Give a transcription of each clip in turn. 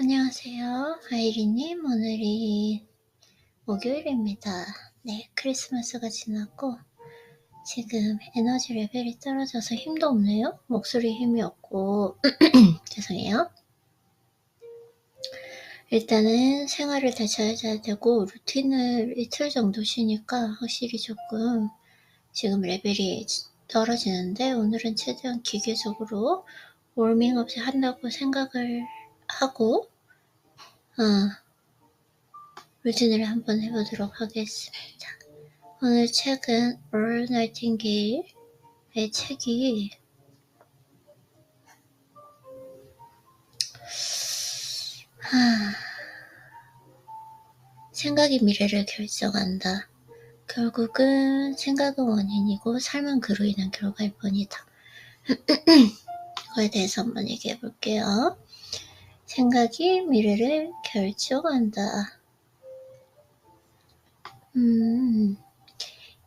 안녕하세요. 아이리님, 오늘이 목요일입니다. 네, 크리스마스가 지났고, 지금 에너지 레벨이 떨어져서 힘도 없네요. 목소리 힘이 없고, 죄송해요. 일단은 생활을 되찾아야 되고, 루틴을 이틀 정도 쉬니까 확실히 조금 지금 레벨이 떨어지는데, 오늘은 최대한 기계적으로 워밍업 한다고 생각을 하고, 루틴을 한번 해보도록 하겠습니다. 오늘 책은 얼 나이팅게일의 책이 생각이 미래를 결정한다. 결국은 생각은 원인이고 삶은 그로 인한 결과일 뿐이다. 그거에 대해서 한번 얘기해 볼게요. 생각이 미래를 결정한다.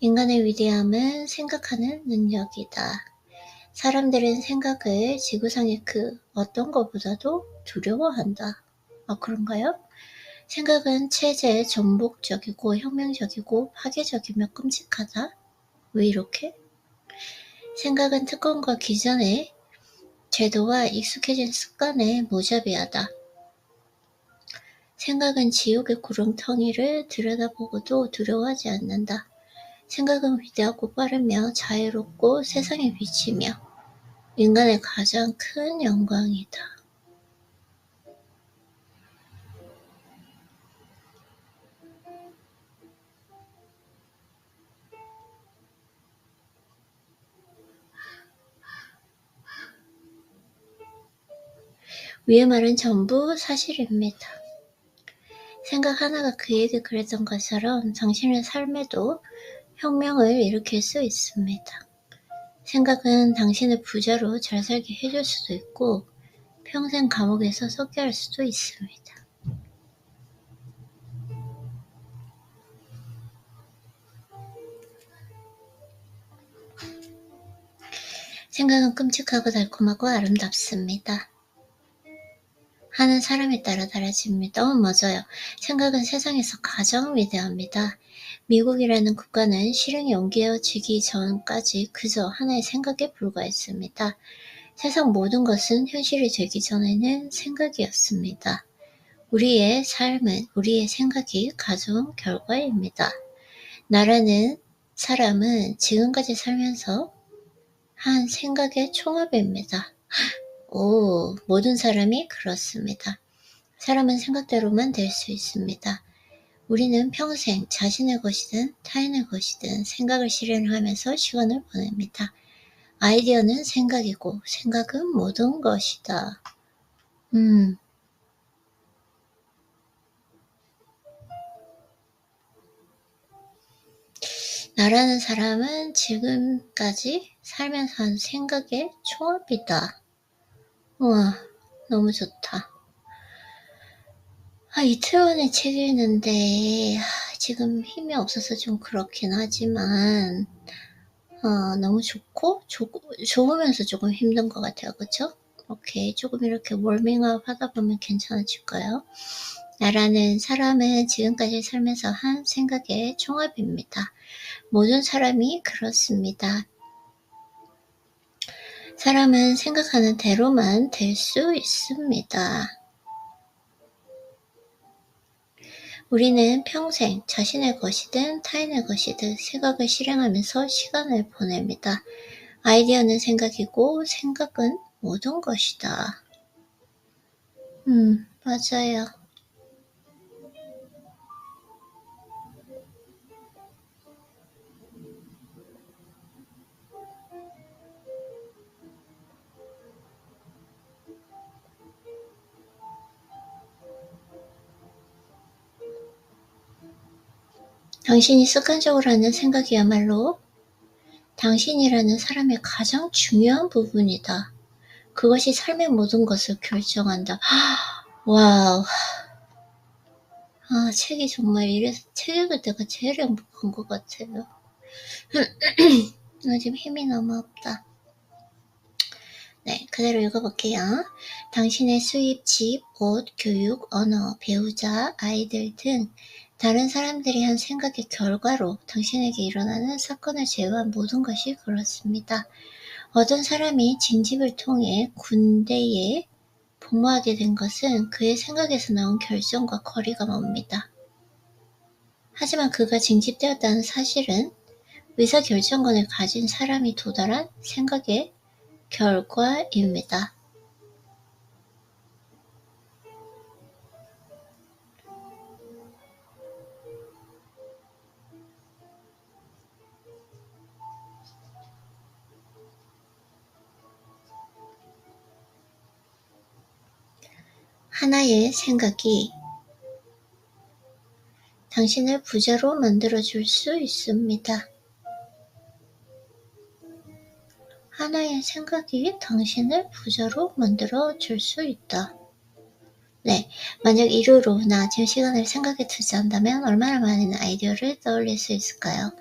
인간의 위대함은 생각하는 능력이다. 사람들은 생각을 지구상의 그 어떤 것보다도 두려워한다. 그런가요? 생각은 체제에 전복적이고 혁명적이고 파괴적이며 끔찍하다. 왜 이렇게? 생각은 특권과 기존의 제도와 익숙해진 습관에 무자비하다. 생각은 지옥의 구렁텅이를 들여다보고도 두려워하지 않는다. 생각은 위대하고 빠르며 자유롭고 세상의 빛이며 인간의 가장 큰 영광이다. 위의 말은 전부 사실입니다. 생각 하나가 그에게 그랬던 것처럼 당신의 삶에도 혁명을 일으킬 수 있습니다. 생각은 당신을 부자로 잘 살게 해줄 수도 있고 평생 감옥에서 썩게 할 수도 있습니다. 생각은 끔찍하고 달콤하고 아름답습니다. 하는 사람에 따라 달라집니다. 맞아요. 생각은 세상에서 가장 위대합니다. 미국이라는 국가는 실행에 옮겨지기 전까지 그저 하나의 생각에 불과했습니다. 세상 모든 것은 현실이 되기 전에는 생각이었습니다. 우리의 삶은 우리의 생각이 가져온 결과입니다. 나라는 사람은 지금까지 살면서 한 생각의 총합입니다. 모든 사람이 그렇습니다. 사람은 생각대로만 될 수 있습니다. 우리는 평생 자신의 것이든 타인의 것이든 생각을 실현하면서 시간을 보냅니다. 아이디어는 생각이고 생각은 모든 것이다. 나라는 사람은 지금까지 살면서 한 생각의 총합이다. 우와, 너무 좋다. 이틀 만에 책 읽는데 지금 힘이 없어서 좀 그렇긴 하지만 너무 좋고 좋으면서 조금 힘든 것 같아요. 그쵸? 오케이, 조금 이렇게 워밍업 하다 보면 괜찮아질까요? 나라는 사람은 지금까지 살면서 한 생각의 총합입니다. 모든 사람이 그렇습니다. 사람은 생각하는 대로만 될 수 있습니다. 우리는 평생 자신의 것이든 타인의 것이든 생각을 실행하면서 시간을 보냅니다. 아이디어는 생각이고 생각은 모든 것이다. 맞아요. 당신이 습관적으로 하는 생각이야말로 당신이라는 사람의 가장 중요한 부분이다. 그것이 삶의 모든 것을 결정한다. 와우. 책이 정말 이래서 책 읽을 때가 제일 행복한 것 같아요. 나 지금 힘이 너무 없다. 네, 그대로 읽어볼게요. 당신의 수입, 집, 옷, 교육, 언어, 배우자, 아이들 등 다른 사람들이 한 생각의 결과로 당신에게 일어나는 사건을 제외한 모든 것이 그렇습니다. 어떤 사람이 징집을 통해 군대에 복무하게 된 것은 그의 생각에서 나온 결정과 거리가 멉니다. 하지만 그가 징집되었다는 사실은 의사결정권을 가진 사람이 도달한 생각의 결과입니다. 하나의 생각이 당신을 부자로 만들어줄 수 있습니다. 하나의 생각이 당신을 부자로 만들어줄 수 있다. 네, 만약 일요로 나 아침 시간을 생각에 두지 않는다면 얼마나 많은 아이디어를 떠올릴 수 있을까요?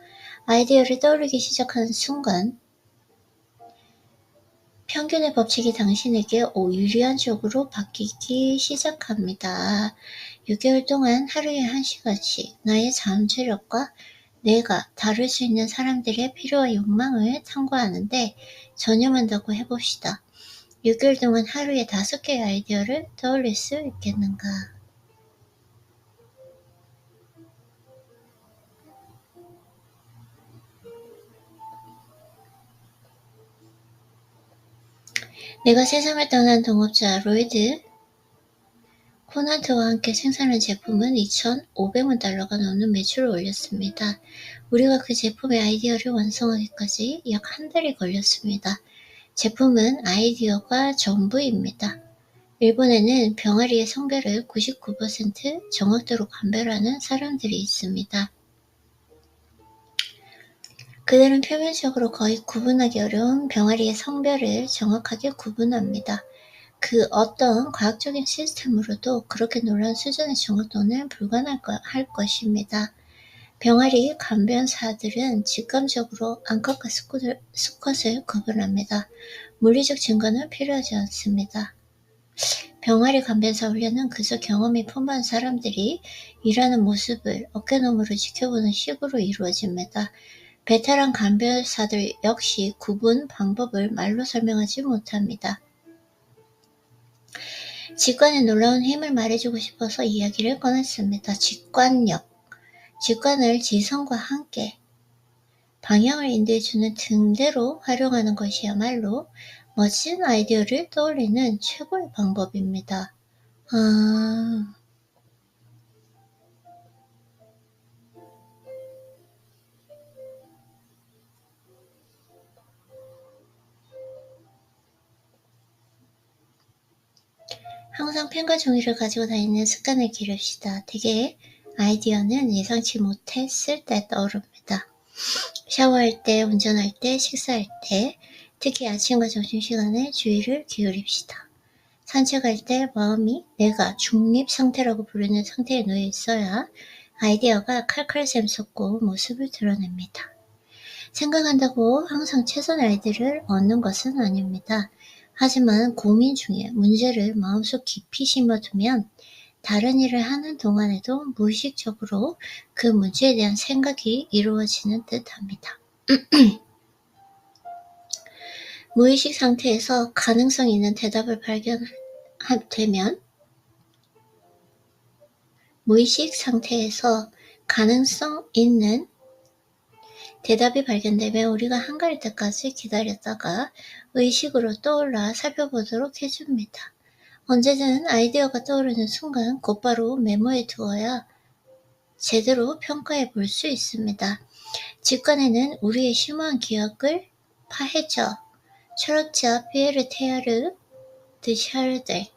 아이디어를 떠올리기 시작하는 순간 평균의 법칙이 당신에게 유리한 쪽으로 바뀌기 시작합니다. 6개월 동안 하루에 1시간씩 나의 잠재력과 내가 다룰 수 있는 사람들의 필요와 욕망을 탐구하는데 전념한다고 해봅시다. 6개월 동안 하루에 5개의 아이디어를 떠올릴 수 있겠는가? 내가 세상을 떠난 동업자 로이드 코난트와 함께 생산한 제품은 2,500만 달러가 넘는 매출을 올렸습니다. 우리가 그 제품의 아이디어를 완성하기까지 약 한 달이 걸렸습니다. 제품은 아이디어가 전부입니다. 일본에는 병아리의 성별을 99% 정확도로 감별하는 사람들이 있습니다. 그들은 표면적으로 거의 구분하기 어려운 병아리의 성별을 정확하게 구분합니다. 그 어떤 과학적인 시스템으로도 그렇게 놀라운 수준의 정확도는 불가능할 것입니다. 병아리 감변사들은 직감적으로 암컷과 수컷을 구분합니다. 물리적 증거는 필요하지 않습니다. 병아리 감변사 훈련은 그저 경험이 풍부한 사람들이 일하는 모습을 어깨너머로 지켜보는 식으로 이루어집니다. 베테랑 감별사들 역시 구분 방법을 말로 설명하지 못합니다. 직관의 놀라운 힘을 말해주고 싶어서 이야기를 꺼냈습니다. 직관력. 직관을 지성과 함께 방향을 인도해주는 등대로 활용하는 것이야말로 멋진 아이디어를 떠올리는 최고의 방법입니다. 항상 펜과 종이를 가지고 다니는 습관을 기릅시다. 대개 아이디어는 예상치 못했을 때 떠오릅니다. 샤워할 때, 운전할 때, 식사할 때, 특히 아침과 점심시간에 주의를 기울입시다. 산책할 때 마음이 내가 중립 상태라고 부르는 상태에 놓여 있어야 아이디어가 칼칼 샘솟고 모습을 드러냅니다. 생각한다고 항상 최선의 아이디어를 얻는 것은 아닙니다. 하지만 고민 중에 문제를 마음속 깊이 심어두면 다른 일을 하는 동안에도 무의식적으로 그 문제에 대한 생각이 이루어지는 듯합니다. 무의식 상태에서 가능성 있는 대답을 발견되면 무의식 상태에서 가능성 있는 대답이 발견되면 우리가 한가할 때까지 기다렸다가 의식으로 떠올라 살펴보도록 해줍니다. 언제든 아이디어가 떠오르는 순간 곧바로 메모해 두어야 제대로 평가해 볼 수 있습니다. 직관에는 우리의 심오한 기억을 파헤쳐 철학자 피에르 테야르 드 샤르델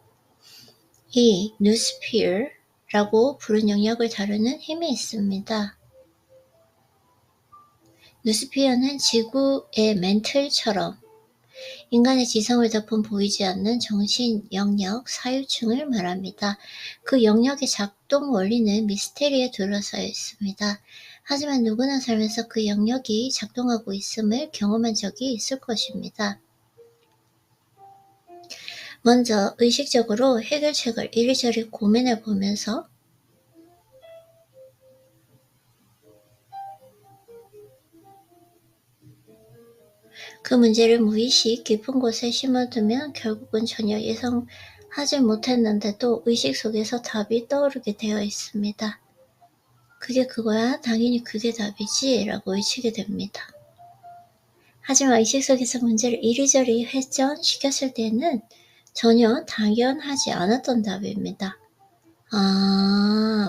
이 누스피어라고 부른 영역을 다루는 힘이 있습니다. 누스피어는 지구의 멘틀처럼 인간의 지성을 덮은 보이지 않는 정신 영역 사유층을 말합니다. 그 영역의 작동 원리는 미스테리에 둘러싸여 있습니다. 하지만 누구나 살면서 그 영역이 작동하고 있음을 경험한 적이 있을 것입니다. 먼저 의식적으로 해결책을 이리저리 고민해 보면서 그 문제를 무의식 깊은 곳에 심어두면 결국은 전혀 예상하지 못했는데도 의식 속에서 답이 떠오르게 되어 있습니다. 그게 그거야? 당연히 그게 답이지 라고 외치게 됩니다. 하지만 의식 속에서 문제를 이리저리 회전시켰을 때는 전혀 당연하지 않았던 답입니다.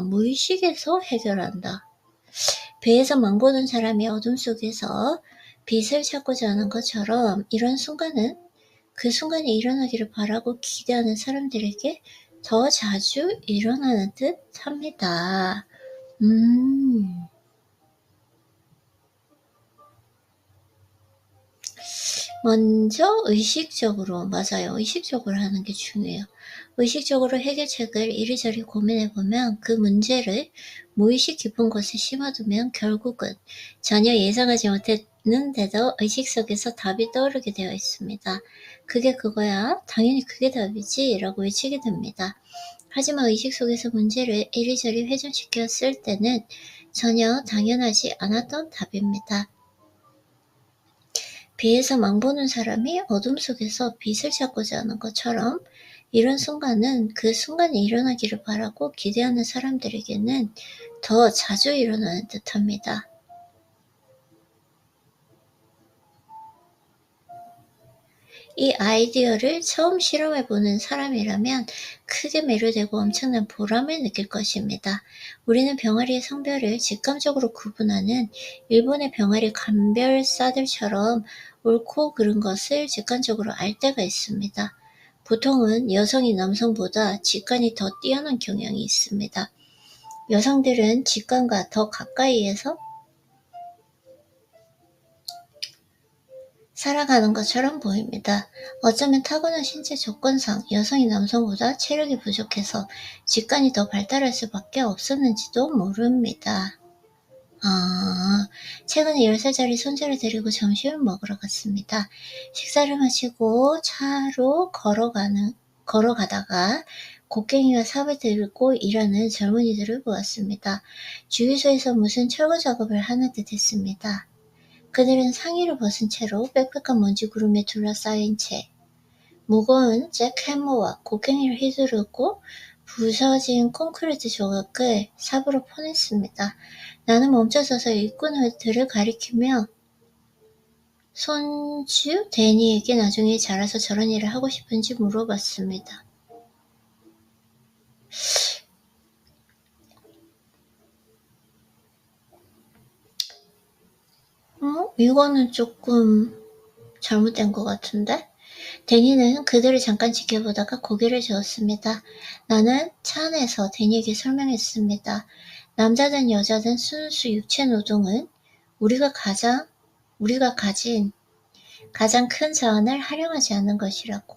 무의식에서 해결한다. 배에서 망보는 사람이 어둠 속에서 빛을 찾고자 하는 것처럼 이런 순간은 그 순간이 일어나기를 바라고 기대하는 사람들에게 더 자주 일어나는 듯 합니다. 먼저 의식적으로, 맞아요. 의식적으로 하는 게 중요해요. 의식적으로 해결책을 이리저리 고민해보면 그 문제를 무의식 깊은 곳에 심어두면 결국은 전혀 예상하지 못했는데도 의식 속에서 답이 떠오르게 되어 있습니다. 그게 그거야? 당연히 그게 답이지? 라고 외치게 됩니다. 하지만 의식 속에서 문제를 이리저리 회전시켰을 때는 전혀 당연하지 않았던 답입니다. 비에서 망보는 사람이 어둠 속에서 빛을 찾고자 하는 것처럼 이런 순간은 그 순간이 일어나기를 바라고 기대하는 사람들에게는 더 자주 일어나는 듯합니다. 이 아이디어를 처음 실험해보는 사람이라면 크게 매료되고 엄청난 보람을 느낄 것입니다. 우리는 병아리의 성별을 직감적으로 구분하는 일본의 병아리 감별사들처럼 옳고 그른 것을 직관적으로 알 때가 있습니다. 보통은 여성이 남성보다 직관이 더 뛰어난 경향이 있습니다. 여성들은 직관과 더 가까이에서 살아가는 것처럼 보입니다. 어쩌면 타고난 신체 조건상 여성이 남성보다 체력이 부족해서 직관이 더 발달할 수밖에 없었는지도 모릅니다. 최근에 10살짜리 손주를 데리고 점심을 먹으러 갔습니다. 식사를 마치고 차로 걸어가다가 곡괭이와 삽을 들고 일하는 젊은이들을 보았습니다. 주유소에서 무슨 철거 작업을 하는 듯 했습니다. 그들은 상의를 벗은 채로 빽빽한 먼지 구름에 둘러싸인 채 무거운 잭해머와 곡괭이를 휘두르고 부서진 콘크리트 조각을 삽으로 퍼냈습니다. 나는 멈춰서서 일꾼들을 가리키며 손주 데니에게 나중에 자라서 저런 일을 하고 싶은지 물어봤습니다. 이거는 조금 잘못된 것 같은데? 데니는 그들을 잠깐 지켜보다가 고개를 저었습니다. 나는 차 안에서 데니에게 설명했습니다. 남자든 여자든 순수 육체 노동은 우리가 가진 가장 큰 자원을 활용하지 않는 것이라고.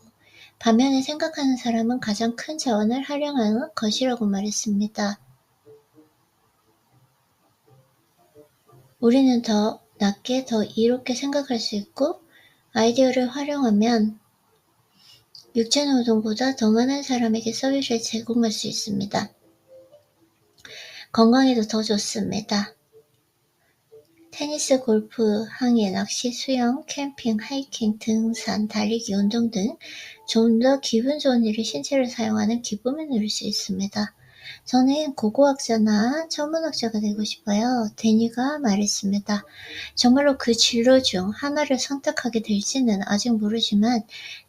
반면에 생각하는 사람은 가장 큰 자원을 활용하는 것이라고 말했습니다. 우리는 더 낮게, 더 이롭게 생각할 수 있고 아이디어를 활용하면 육체노동보다 더 많은 사람에게 서비스를 제공할 수 있습니다. 건강에도 더 좋습니다. 테니스, 골프, 항해, 낚시, 수영, 캠핑, 하이킹, 등산, 달리기, 운동 등 좀 더 기분 좋은 일에 신체를 사용하는 기쁨을 누릴 수 있습니다. 저는 고고학자나 천문학자가 되고 싶어요. 데니가 말했습니다. 정말로 그 진로 중 하나를 선택하게 될지는 아직 모르지만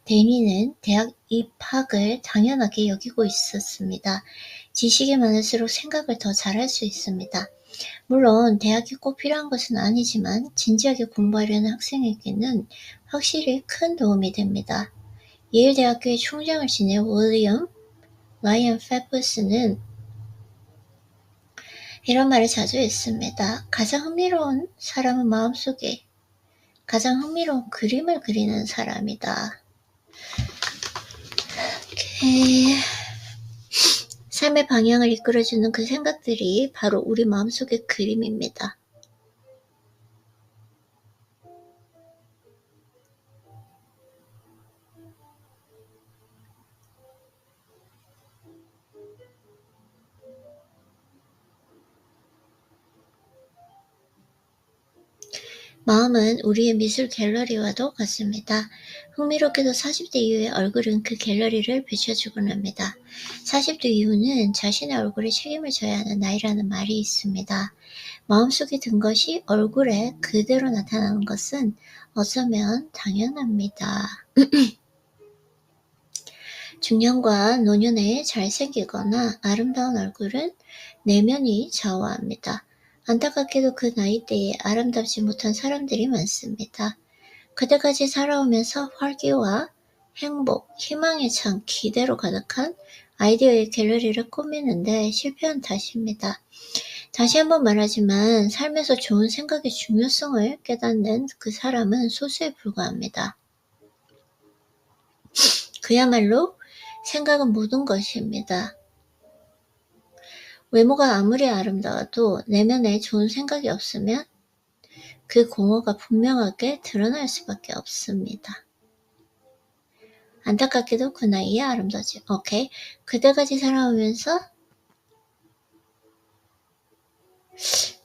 데니는 대학 입학을 당연하게 여기고 있었습니다. 지식이 많을수록 생각을 더 잘할 수 있습니다. 물론 대학이 꼭 필요한 것은 아니지만 진지하게 공부하려는 학생에게는 확실히 큰 도움이 됩니다. 예일 대학교의 총장을 지낸 윌리엄 라이언 페퍼스는 이런 말을 자주 했습니다. 가장 흥미로운 사람은 마음속에 가장 흥미로운 그림을 그리는 사람이다. 삶의 방향을 이끌어주는 그 생각들이 바로 우리 마음속의 그림입니다. 마음은 우리의 미술 갤러리와도 같습니다. 흥미롭게도 40대 이후의 얼굴은 그 갤러리를 비춰주곤 합니다. 40대 이후는 자신의 얼굴에 책임을 져야 하는 나이라는 말이 있습니다. 마음속에 든 것이 얼굴에 그대로 나타나는 것은 어쩌면 당연합니다. 중년과 노년에 잘생기거나 아름다운 얼굴은 내면이 좌우합니다. 안타깝게도 그 나이대에 아름답지 못한 사람들이 많습니다. 그때까지 살아오면서 활기와 행복, 희망에 찬 기대로 가득한 아이디어의 갤러리를 꾸미는데 실패한 탓입니다. 다시 한번 말하지만 삶에서 좋은 생각의 중요성을 깨닫는 그 사람은 소수에 불과합니다. 그야말로 생각은 모든 것입니다. 외모가 아무리 아름다워도 내면에 좋은 생각이 없으면 그 공허가 분명하게 드러날 수밖에 없습니다. 안타깝게도 그 나이에 아름다워지. 오케이. 그때까지 살아오면서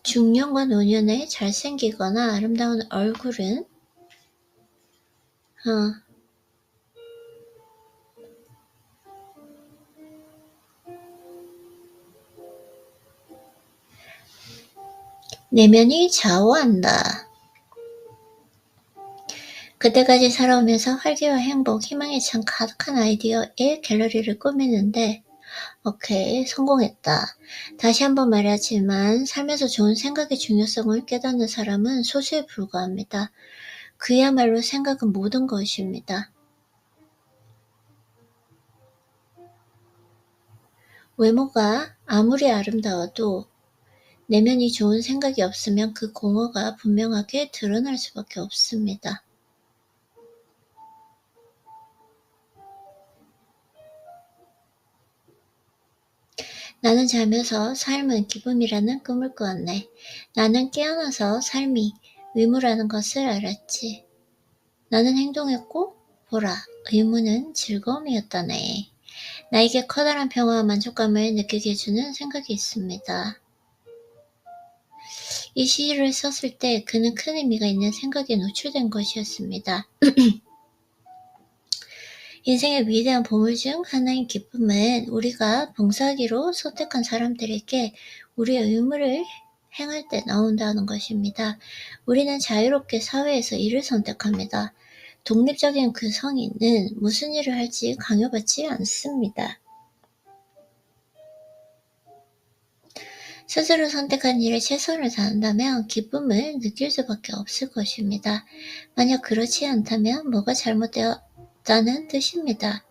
중년과 노년에 잘생기거나 아름다운 얼굴은 내면이 좌우한다. 그때까지 살아오면서 활기와 행복, 희망에 찬 가득한 아이디어의 갤러리를 꾸미는데 오케이, 성공했다. 다시 한번 말하지만 삶에서 좋은 생각의 중요성을 깨닫는 사람은 소수에 불과합니다. 그야말로 생각은 모든 것입니다. 외모가 아무리 아름다워도 내면이 좋은 생각이 없으면 그 공허가 분명하게 드러날 수밖에 없습니다. 나는 자면서 삶은 기쁨이라는 꿈을 꾸었네. 나는 깨어나서 삶이 의무라는 것을 알았지. 나는 행동했고 보라, 의무는 즐거움이었다네. 나에게 커다란 평화와 만족감을 느끼게 해주는 생각이 있습니다. 이 시를 썼을 때 그는 큰 의미가 있는 생각에 노출된 것이었습니다. 인생의 위대한 보물 중 하나인 기쁨은 우리가 봉사하기로 선택한 사람들에게 우리의 의무를 행할 때 나온다는 것입니다. 우리는 자유롭게 사회에서 일을 선택합니다. 독립적인 그 성인은 무슨 일을 할지 강요받지 않습니다. 스스로 선택한 일에 최선을 다한다면 기쁨을 느낄 수밖에 없을 것입니다. 만약 그렇지 않다면 뭐가 잘못되었다는 뜻입니다.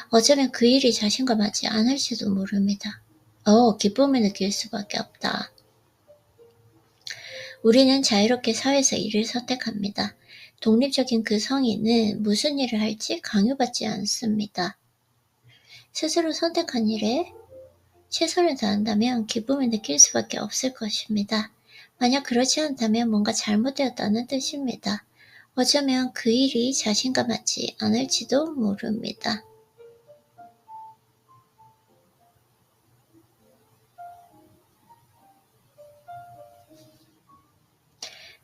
어쩌면 그 일이 자신과 맞지 않을지도 모릅니다. 기쁨을 느낄 수밖에 없다. 우리는 자유롭게 사회에서 일을 선택합니다. 독립적인 그 성인은 무슨 일을 할지 강요받지 않습니다. 스스로 선택한 일에 최선을 다한다면 기쁨을 느낄 수밖에 없을 것입니다. 만약 그렇지 않다면 뭔가 잘못되었다는 뜻입니다. 어쩌면 그 일이 자신과 맞지 않을지도 모릅니다.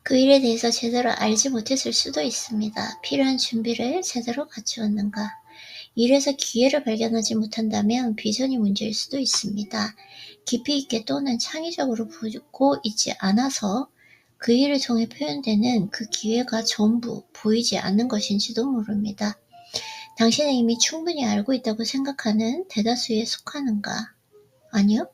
그 일에 대해서 제대로 알지 못했을 수도 있습니다. 필요한 준비를 제대로 갖추었는가? 일에서 기회를 발견하지 못한다면 비전이 문제일 수도 있습니다. 깊이 있게 또는 창의적으로 보고 있지 않아서 그 일을 통해 표현되는 그 기회가 전부 보이지 않는 것인지도 모릅니다. 당신은 이미 충분히 알고 있다고 생각하는 대다수에 속하는가? 아니요?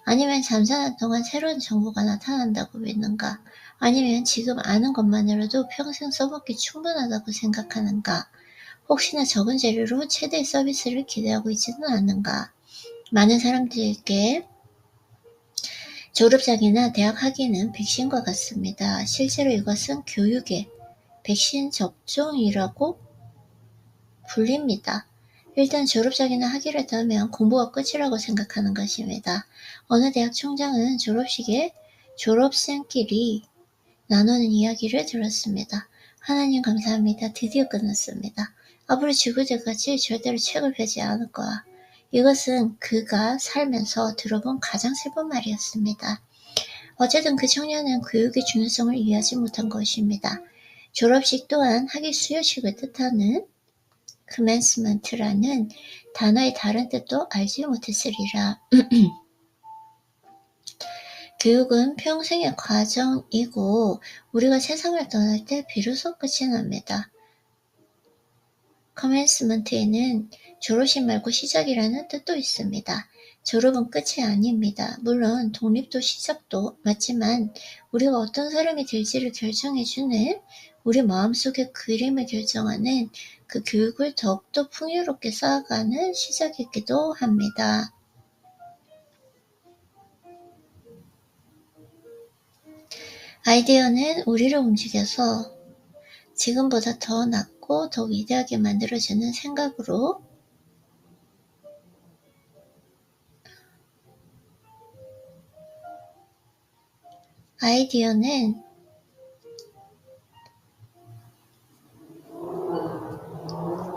아니면 잠자는 동안 새로운 정보가 나타난다고 믿는가? 아니면 지금 아는 것만으로도 평생 써먹기 충분하다고 생각하는가? 혹시나 적은 재료로 최대의 서비스를 기대하고 있지는 않는가? 많은 사람들에게 졸업장이나 대학 학위는 백신과 같습니다. 실제로 이것은 교육의 백신 접종이라고 불립니다. 일단 졸업장이나 학위를 따면 공부가 끝이라고 생각하는 것입니다. 어느 대학 총장은 졸업식에 졸업생끼리 나누는 이야기를 들었습니다. 하나님 감사합니다. 드디어 끝났습니다. 앞으로 죽을 때까지 절대로 책을 펴지 않을 거야. 이것은 그가 살면서 들어본 가장 슬픈 말이었습니다. 어쨌든 그 청년은 교육의 중요성을 이해하지 못한 것입니다. 졸업식 또한 학위 수여식을 뜻하는 commencement라는 단어의 다른 뜻도 알지 못했으리라. 교육은 평생의 과정이고 우리가 세상을 떠날 때 비로소 끝이 납니다. commencement에는 졸업식 말고 시작이라는 뜻도 있습니다. 졸업은 끝이 아닙니다. 물론 독립도 시작도 맞지만 우리가 어떤 사람이 될지를 결정해주는 우리 마음속의 그림을 결정하는 그 교육을 더욱더 풍요롭게 쌓아가는 시작이기도 합니다. 아이디어는 우리를 움직여서 지금보다 더 낫고 더 위대하게 만들어주는 생각으로 아이디어는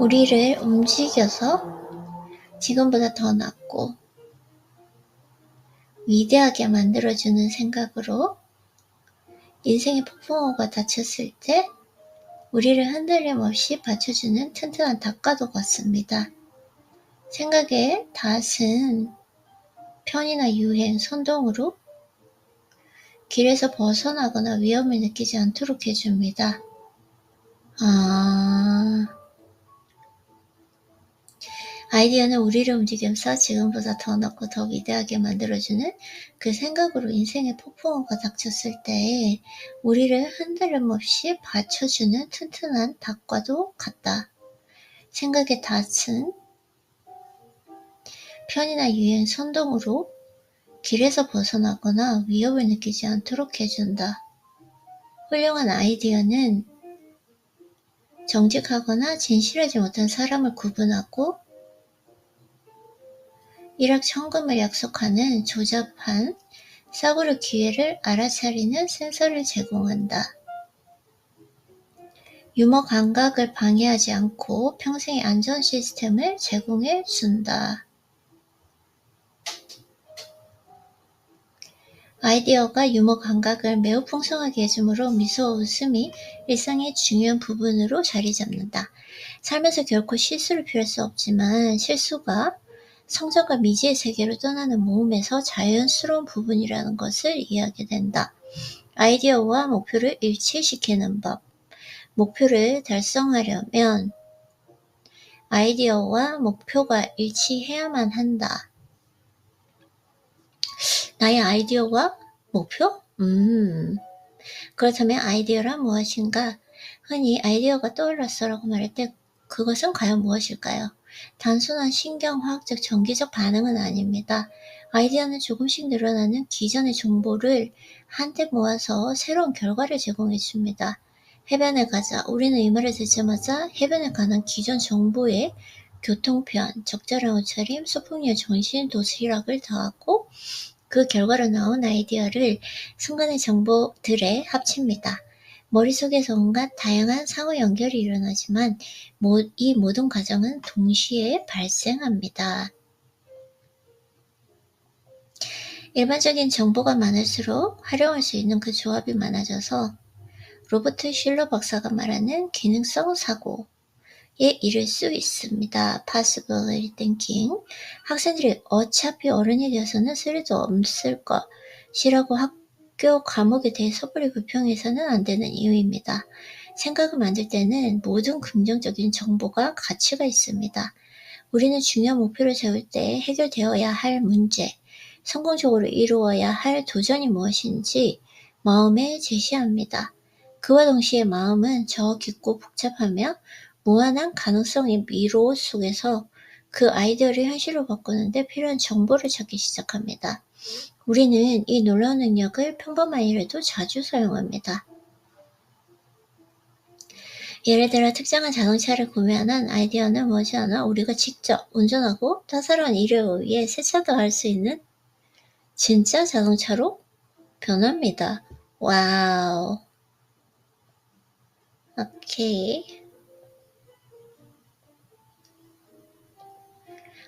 우리를 움직여서 지금보다 더 낫고 위대하게 만들어주는 생각으로 인생의 폭풍우가 닥쳤을 때 우리를 흔들림 없이 받쳐주는 튼튼한 닭과도 같습니다. 생각의 닷은 편의나 유행, 선동으로 길에서 벗어나거나 위험을 느끼지 않도록 해줍니다. 아이디어는 우리를 움직여서 지금보다 더 낫고 더 위대하게 만들어주는 그 생각으로 인생의 폭풍우가 닥쳤을 때 우리를 흔들림 없이 받쳐주는 튼튼한 닭과도 같다. 생각의 닷은 편의나 유행, 선동으로 길에서 벗어나거나 위협을 느끼지 않도록 해준다. 훌륭한 아이디어는 정직하거나 진실하지 못한 사람을 구분하고 일확천금을 약속하는 조잡한 싸구려 기회를 알아차리는 센서를 제공한다. 유머 감각을 방해하지 않고 평생의 안전 시스템을 제공해 준다. 아이디어가 유머 감각을 매우 풍성하게 해주므로 미소와 웃음이 일상의 중요한 부분으로 자리 잡는다. 살면서 결코 실수를 피할 수 없지만 실수가 성장과 미지의 세계로 떠나는 모험에서 자연스러운 부분이라는 것을 이해하게 된다. 아이디어와 목표를 일치시키는 법. 목표를 달성하려면 아이디어와 목표가 일치해야만 한다. 나의 아이디어와 목표? 그렇다면 아이디어란 무엇인가? 흔히 아이디어가 떠올랐어 라고 말할 때 그것은 과연 무엇일까요? 단순한 신경화학적 정기적 반응은 아닙니다. 아이디어는 조금씩 늘어나는 기존의 정보를 한데 모아서 새로운 결과를 제공해 줍니다. 해변에 가자. 우리는 이 말을 듣자마자 해변에 관한 기존 정보에 교통편, 적절한 옷차림, 소풍의 정신, 도시락을 더하고 그 결과로 나온 아이디어를 순간의 정보들에 합칩니다. 머릿속에서 온갖 다양한 상호 연결이 일어나지만 이 모든 과정은 동시에 발생합니다. 일반적인 정보가 많을수록 활용할 수 있는 그 조합이 많아져서 로버트 실러 박사가 말하는 기능성 사고에 이를 수 있습니다. Possibility thinking. 학생들이 어차피 어른이 되어서는 쓸일도 없을 것이라고 학교 과목에 대해 섣불리 불평해서는 안 되는 이유입니다. 생각을 만들 때는 모든 긍정적인 정보가 가치가 있습니다. 우리는 중요한 목표를 세울 때 해결되어야 할 문제, 성공적으로 이루어야 할 도전이 무엇인지 마음에 제시합니다. 그와 동시에 마음은 저 깊고 복잡하며 무한한 가능성의 미로 속에서 그 아이디어를 현실로 바꾸는데 필요한 정보를 찾기 시작합니다. 우리는 이 놀라운 능력을 평범한 일에도 자주 사용합니다. 예를 들어 특정한 자동차를 구매하는 아이디어는 머지않아 우리가 직접 운전하고 따사로운 일을 위해 세차도 할 수 있는 진짜 자동차로 변합니다. 와우. 오케이.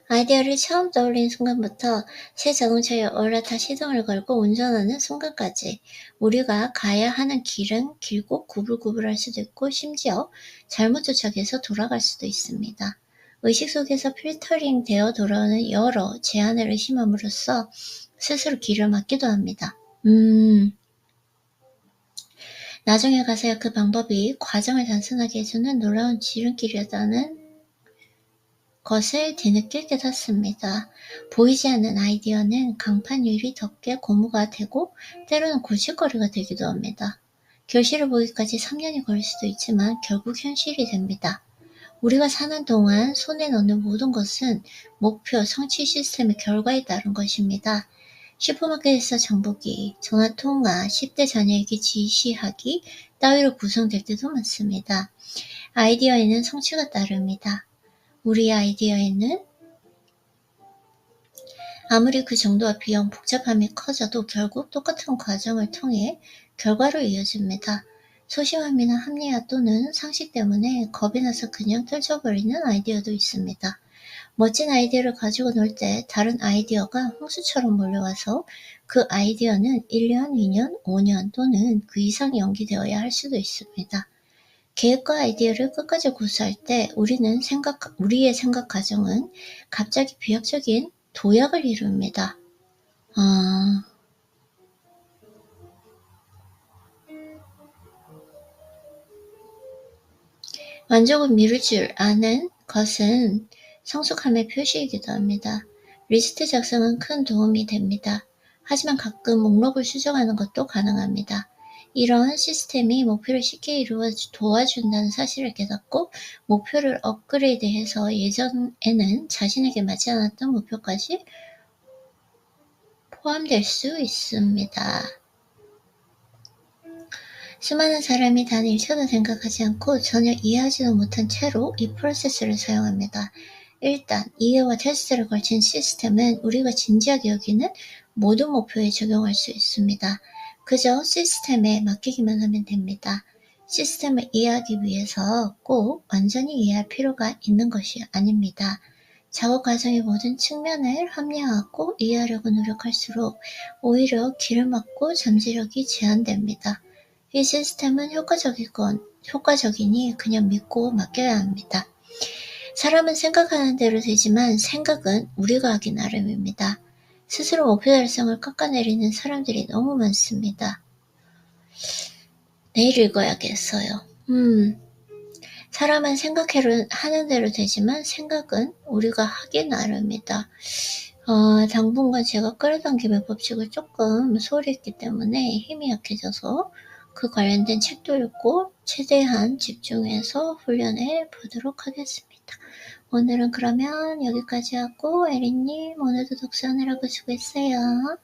아이디어를 처음 떠올린 순간부터 새 자동차에 올라타 시동을 걸고 운전하는 순간까지 우리가 가야 하는 길은 길고 구불구불할 수도 있고 심지어 잘못 도착해서 돌아갈 수도 있습니다. 의식 속에서 필터링 되어 돌아오는 여러 제안을 의심함으로써 스스로 길을 막기도 합니다. 나중에 가서야 그 방법이 과정을 단순하게 해주는 놀라운 지름길이었다는 것을 뒤늦게 깨닫습니다. 보이지 않는 아이디어는 강판 유리 덮개 고무가 되고 때로는 골칫거리가 되기도 합니다. 결실을 보기까지 3년이 걸릴 수도 있지만 결국 현실이 됩니다. 우리가 사는 동안 손에 넣는 모든 것은 목표, 성취 시스템의 결과에 따른 것입니다. 슈퍼마켓에서 장보기, 전화통화, 10대 자녀에게 지시하기 따위로 구성될 때도 많습니다. 아이디어에는 성취가 따릅니다. 우리 아이디어에는 아무리 그 정도와 비용, 복잡함이 커져도 결국 똑같은 과정을 통해 결과로 이어집니다. 소심함이나 합리화 또는 상식 때문에 겁이 나서 그냥 떨쳐버리는 아이디어도 있습니다. 멋진 아이디어를 가지고 놀 때 다른 아이디어가 홍수처럼 몰려와서 그 아이디어는 1년, 2년, 5년 또는 그 이상 연기되어야 할 수도 있습니다. 계획과 아이디어를 끝까지 고수할 때 우리의 생각 과정은 갑자기 비약적인 도약을 이룹니다. 만족을 미룰 줄 아는 것은 성숙함의 표시이기도 합니다. 리스트 작성은 큰 도움이 됩니다. 하지만 가끔 목록을 수정하는 것도 가능합니다. 이런 시스템이 목표를 쉽게 이루어 도와준다는 사실을 깨닫고 목표를 업그레이드해서 예전에는 자신에게 맞지 않았던 목표까지 포함될 수 있습니다. 수많은 사람이 단 1초도 생각하지 않고 전혀 이해하지도 못한 채로 이 프로세스를 사용합니다. 일단 이해와 테스트를 걸친 시스템은 우리가 진지하게 여기는 모든 목표에 적용할 수 있습니다. 그저 시스템에 맡기기만 하면 됩니다. 시스템을 이해하기 위해서 꼭 완전히 이해할 필요가 있는 것이 아닙니다. 작업 과정의 모든 측면을 합리화하고 이해하려고 노력할수록 오히려 길을 막고 잠재력이 제한됩니다. 이 시스템은 효과적이니 그냥 믿고 맡겨야 합니다. 사람은 생각하는 대로 되지만 생각은 우리가 하기 나름입니다. 스스로 목표 달성을 깎아내리는 사람들이 너무 많습니다. 내일 읽어야겠어요. 사람은 생각하는 대로 되지만 생각은 우리가 하기 나름이다. 당분간 제가 끌어당김의 법칙을 조금 소홀히 했기 때문에 힘이 약해져서 그 관련된 책도 읽고 최대한 집중해서 훈련해 보도록 하겠습니다. 오늘은 그러면 여기까지 하고 에리님 오늘도 독서하느라고 수고했어요.